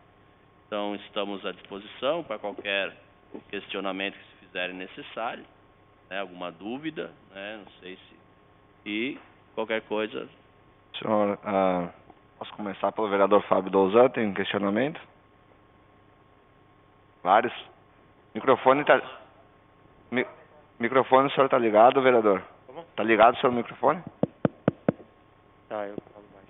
Então, estamos à disposição para qualquer questionamento que se fizerem necessário, né, alguma dúvida, né, não sei se... E qualquer coisa... Senhor, posso começar pelo vereador Fábio Douzan, tem um questionamento? Vários. Microfone está... Microfone, o senhor está ligado, vereador? Como? Está ligado o seu microfone? Tá, eu falo baixo.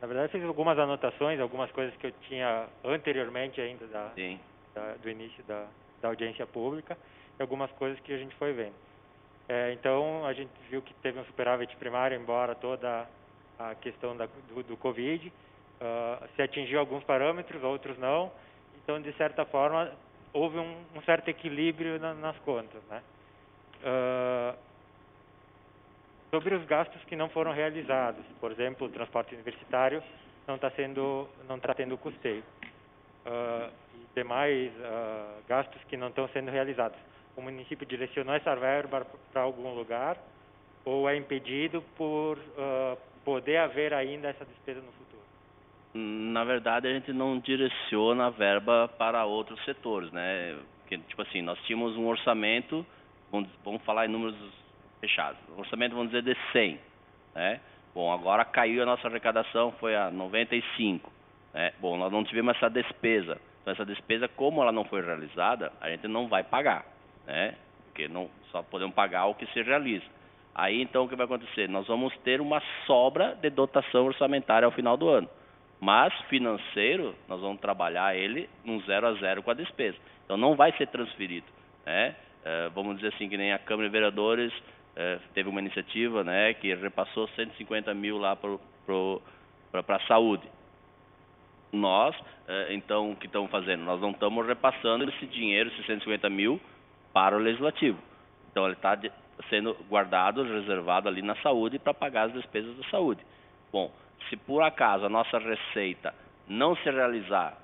Na verdade, eu fiz algumas anotações, algumas coisas que eu tinha anteriormente ainda do início da audiência pública e algumas coisas que a gente foi vendo. Então, a gente viu que teve um superávit primário, embora toda a questão do Covid, se atingiu alguns parâmetros, outros não. Então, de certa forma, houve um certo equilíbrio nas contas, né? Sobre os gastos que não foram realizados, por exemplo, o transporte universitário não está tendo custeio. E demais gastos que não estão sendo realizados. O município direcionou essa verba para algum lugar ou é impedido por poder haver ainda essa despesa no futuro? Na verdade, a gente não direciona a verba para outros setores, né? Porque, tipo assim, nós tínhamos um orçamento, vamos falar em números fechados, um orçamento, vamos dizer, de 100, né? Bom, agora caiu a nossa arrecadação, foi a 95, né? Bom, nós não tivemos essa despesa. Então, essa despesa, como ela não foi realizada, a gente não vai pagar, né? Porque só podemos pagar o que se realiza. Aí, então, o que vai acontecer? Nós vamos ter uma sobra de dotação orçamentária ao final do ano. Mas, financeiro, nós vamos trabalhar ele num 0 a 0 com a despesa. Então, não vai ser transferido, né? Vamos dizer assim, que nem a Câmara de Vereadores teve uma iniciativa, né, que repassou 150 mil lá para a saúde. Nós, então, o que estamos fazendo? Nós não estamos repassando esse dinheiro, esses 150 mil, para o Legislativo. Então, ele está sendo guardado, reservado ali na saúde para pagar as despesas da saúde. Bom, se por acaso a nossa receita não se realizar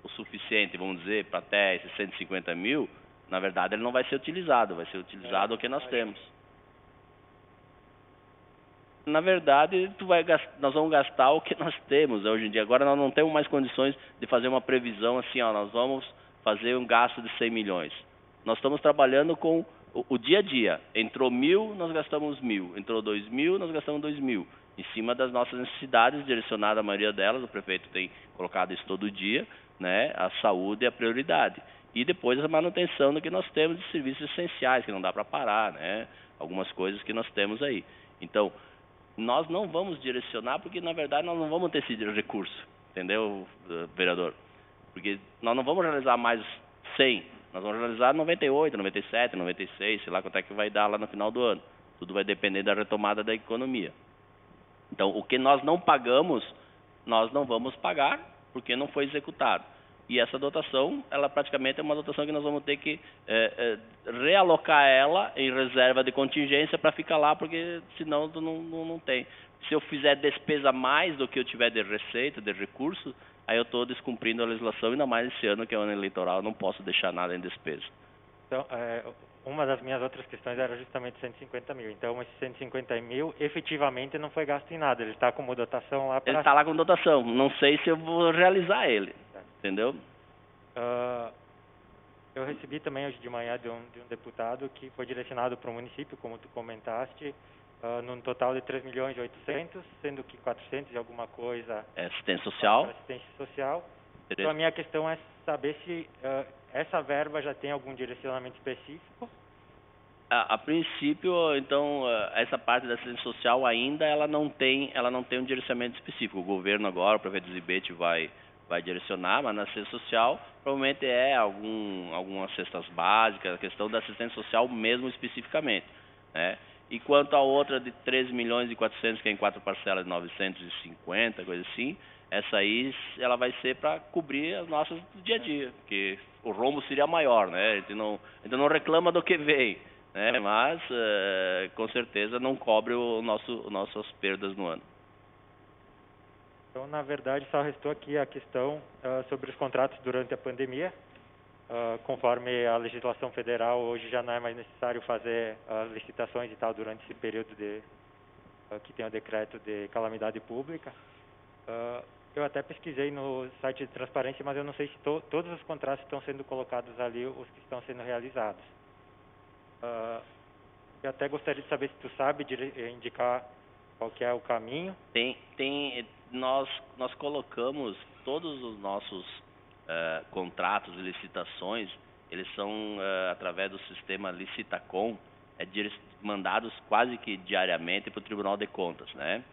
o suficiente, vamos dizer, para até esses 150 mil, na verdade ele não vai ser utilizado, vai ser utilizado o que nós temos. Na verdade, nós vamos gastar o que nós temos hoje em dia. Agora nós não temos mais condições de fazer uma previsão assim, ó, nós vamos fazer um gasto de 100 milhões. Nós estamos trabalhando com o dia a dia. Entrou 1.000, nós gastamos 1.000. Entrou 2.000, nós gastamos 2.000. Em cima das nossas necessidades, direcionada a maioria delas, o prefeito tem colocado isso todo dia, né? A saúde é a prioridade. E depois a manutenção do que nós temos de serviços essenciais, que não dá para parar, né? Algumas coisas que nós temos aí. Então, nós não vamos direcionar, porque na verdade nós não vamos ter esse recurso, entendeu, vereador? Porque nós não vamos realizar mais 100, nós vamos realizar 98, 97, 96, sei lá quanto é que vai dar lá no final do ano. Tudo vai depender da retomada da economia. Então, o que nós não pagamos, nós não vamos pagar, porque não foi executado. E essa dotação, ela praticamente é uma dotação que nós vamos ter que realocar ela em reserva de contingência para ficar lá, porque senão não tem. Se eu fizer despesa mais do que eu tiver de receita, de recurso, aí eu estou descumprindo a legislação, ainda mais esse ano que é o ano eleitoral, eu não posso deixar nada em despesa. Então, uma das minhas outras questões era justamente 150 mil. Então, esse 150 mil efetivamente não foi gasto em nada. Ele está como dotação lá para... Ele está lá com dotação. Não sei se eu vou realizar ele. Entendeu? Eu recebi também hoje de manhã de um deputado que foi direcionado para o município, como tu comentaste, num total de 3.800.000, sendo que 400 e alguma coisa... É assistência social. Assistência social. Então, a minha questão é saber se essa verba já tem algum direcionamento específico. A princípio, então, essa parte da assistência social ainda ela não tem um direcionamento específico. O governo agora, o prefeito Zibete vai direcionar, mas na assistência social provavelmente algumas cestas básicas, a questão da assistência social mesmo especificamente, né? E quanto a outra de 13.400.000, que é em 4 parcelas de 950, coisa assim, essa aí ela vai ser para cobrir as nossas do dia a dia, porque o rombo seria maior, né? A gente não reclama do que vem, né? Mas com certeza não cobre nossas perdas no ano. Então, na verdade, só restou aqui a questão sobre os contratos durante a pandemia. Conforme a legislação federal, hoje já não é mais necessário fazer licitações e tal durante esse período que tem o decreto de calamidade pública. Eu até pesquisei no site de transparência, mas eu não sei se todos os contratos estão sendo colocados ali, os que estão sendo realizados. Eu até gostaria de saber se tu sabe indicar qual que é o caminho. Nós colocamos todos os nossos contratos e licitações, eles são através do sistema Licitacom, mandados quase que diariamente para o Tribunal de Contas, né?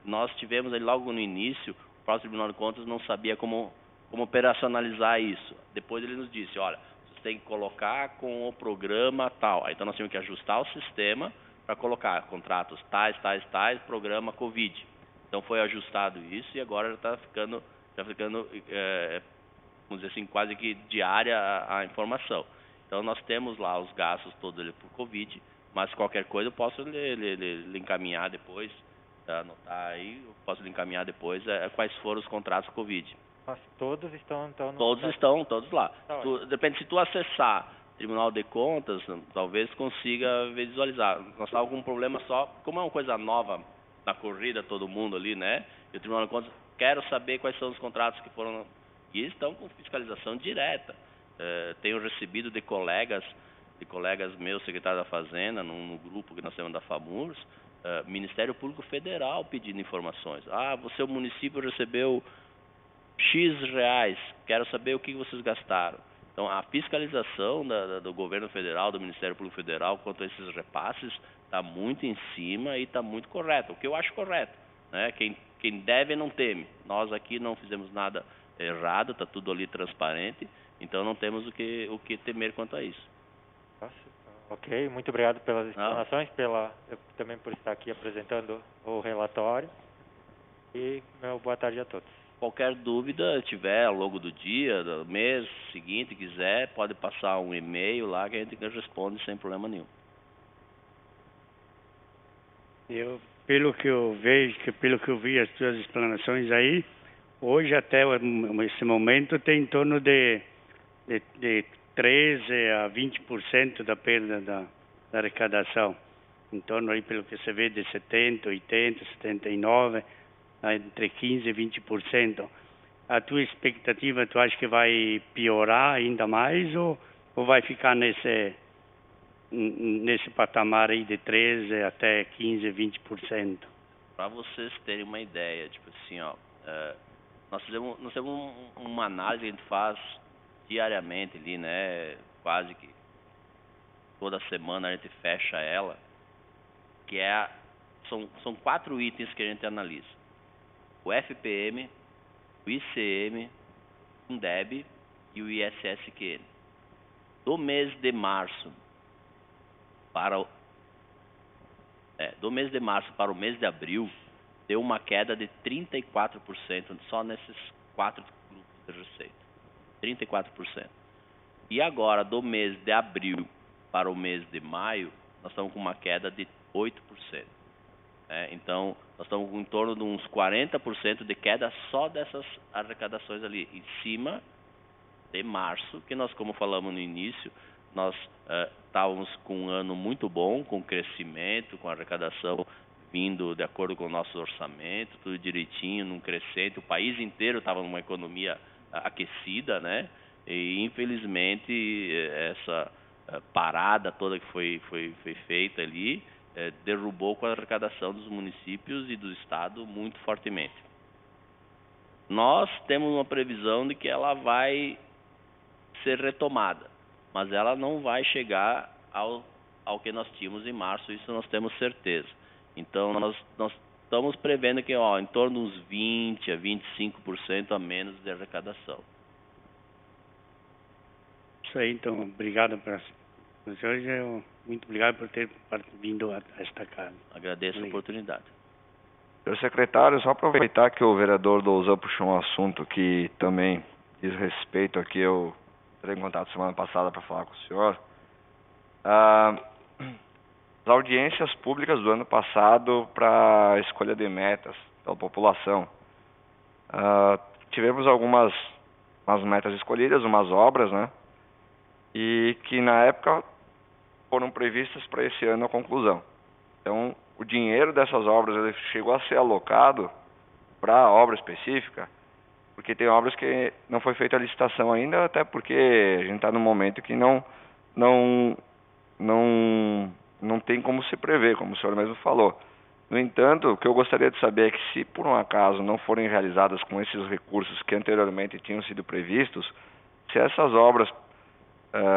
Nós tivemos ali logo no início, o próprio Tribunal de Contas não sabia como operacionalizar isso. Depois ele nos disse, olha, vocês têm que colocar com o programa tal. Então nós tínhamos que ajustar o sistema para colocar contratos tais, programa Covid. Então foi ajustado isso e agora já está ficando vamos dizer assim, quase que diária a informação. Então nós temos lá os gastos todos por Covid, mas qualquer coisa eu posso lhe encaminhar depois, anotar aí, eu posso lhe encaminhar depois quais foram os contratos Covid. Mas todos estão então... Todos lá. Depende, se tu acessar Tribunal de Contas, talvez consiga visualizar. Nós estávamos com um problema só, como é uma coisa nova na corrida, todo mundo ali, né? E o Tribunal de Contas, quero saber quais são os contratos que foram... E estão com fiscalização direta. Tenho recebido de colegas meus, secretário da Fazenda, no grupo que nós temos da FAMURS, Ministério Público Federal pedindo informações. O seu município recebeu X reais, quero saber o que vocês gastaram. Então, a fiscalização do governo federal, do Ministério Público Federal, quanto a esses repasses, está muito em cima e está muito correto, o que eu acho correto, né? Quem deve não teme. Nós aqui não fizemos nada errado, está tudo ali transparente, então não temos o que temer quanto a isso. Ok, muito obrigado pelas explanações, também por estar aqui apresentando o relatório e boa tarde a todos. Qualquer dúvida tiver ao longo do dia, do mês seguinte, quiser, pode passar um e-mail lá que a gente responde sem problema nenhum. Pelo que eu vejo, pelo que eu vi as suas explanações aí, hoje até esse momento tem em torno de 13 a 20% da perda da arrecadação. Em torno aí, pelo que você vê, de 70, 80, 79, entre 15 e 20%. A tua expectativa, tu acha que vai piorar ainda mais ou vai ficar nesse patamar aí de 13 até 15, 20%? Para vocês terem uma ideia, tipo assim, nós temos uma análise que a gente faz diariamente ali, né? Quase que toda semana a gente fecha ela, que são 4 itens que a gente analisa: o FPM, o ICM, o INDEB e o ISSQN. Do mês de março para o mês de abril, deu uma queda de 34% só nesses 4 grupos de receita. 34%. E agora, do mês de abril para o mês de maio, nós estamos com uma queda de 8%. Então, nós estamos com em torno de uns 40% de queda só dessas arrecadações ali, em cima de março, que nós, como falamos no início, nós estávamos com um ano muito bom, com crescimento, com arrecadação vindo de acordo com o nosso orçamento, tudo direitinho, num crescente, o país inteiro estava numa economia aquecida, né? E infelizmente essa parada toda que foi feita ali derrubou com a arrecadação dos municípios e do estado muito fortemente. Nós temos uma previsão de que ela vai ser retomada, mas ela não vai chegar ao que nós tínhamos em março, isso nós temos certeza. Então, nós estamos prevendo que em torno de uns 20% a 25% a menos de arrecadação. Isso aí, então, obrigado para os senhores, muito obrigado por ter vindo a esta casa. Agradeço a oportunidade. Senhor secretário, só aproveitar que o vereador Douzan puxou um assunto que também diz respeito aqui, eu entrei em contato semana passada para falar com o senhor. As audiências públicas do ano passado para a escolha de metas pela população. Tivemos umas metas escolhidas, umas obras, né? E que na época foram previstas para esse ano a conclusão. Então, o dinheiro dessas obras ele chegou a ser alocado para a obra específica, porque tem obras que não foi feita a licitação ainda, até porque a gente está num momento que não tem como se prever, como o senhor mesmo falou. No entanto, o que eu gostaria de saber é que se por um acaso não forem realizadas com esses recursos que anteriormente tinham sido previstos, se essas obras,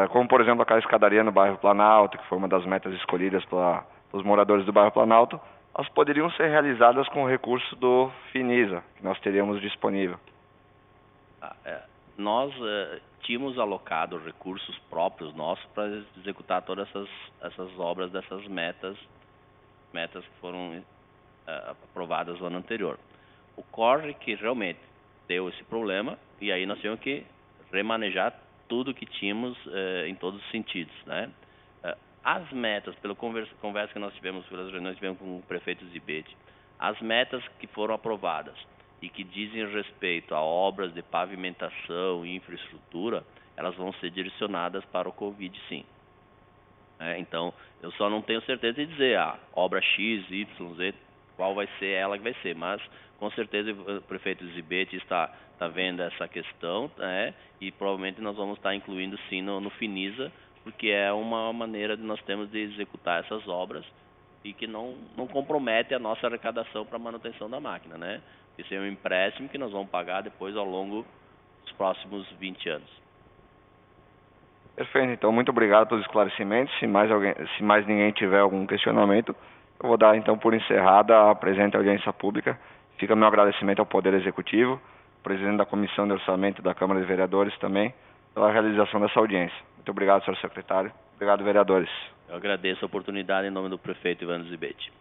como por exemplo aquela escadaria no bairro Planalto, que foi uma das metas escolhidas pelos moradores do bairro Planalto, elas poderiam ser realizadas com o recurso do Finisa, que nós teríamos disponível. Nós tínhamos alocado recursos próprios nossos para executar todas essas obras dessas metas que foram aprovadas no ano anterior. Ocorre que realmente deu esse problema e aí nós tínhamos que remanejar tudo que tínhamos em todos os sentidos, né? As metas, pela conversa que nós tivemos, pelas reuniões que tivemos com o prefeito Zibete, as metas que foram aprovadas e que dizem respeito a obras de pavimentação e infraestrutura, elas vão ser direcionadas para o Covid, sim. Então, eu só não tenho certeza de dizer a obra X, Y, Z, qual vai ser ela que vai ser, mas com certeza o prefeito Zibete está vendo essa questão, e provavelmente nós vamos estar incluindo sim no Finisa, porque é uma maneira de nós temos de executar essas obras e que não compromete a nossa arrecadação para a manutenção da máquina, né? Isso é um empréstimo que nós vamos pagar depois ao longo dos próximos 20 anos. Perfeito, então muito obrigado pelos esclarecimentos. Se mais ninguém tiver algum questionamento, eu vou dar então por encerrada a presente audiência pública. Fica meu agradecimento ao Poder Executivo, presidente da Comissão de Orçamento da Câmara de Vereadores também, pela realização dessa audiência. Muito obrigado, senhor secretário. Obrigado, vereadores. Eu agradeço a oportunidade em nome do prefeito Ivano Zibete.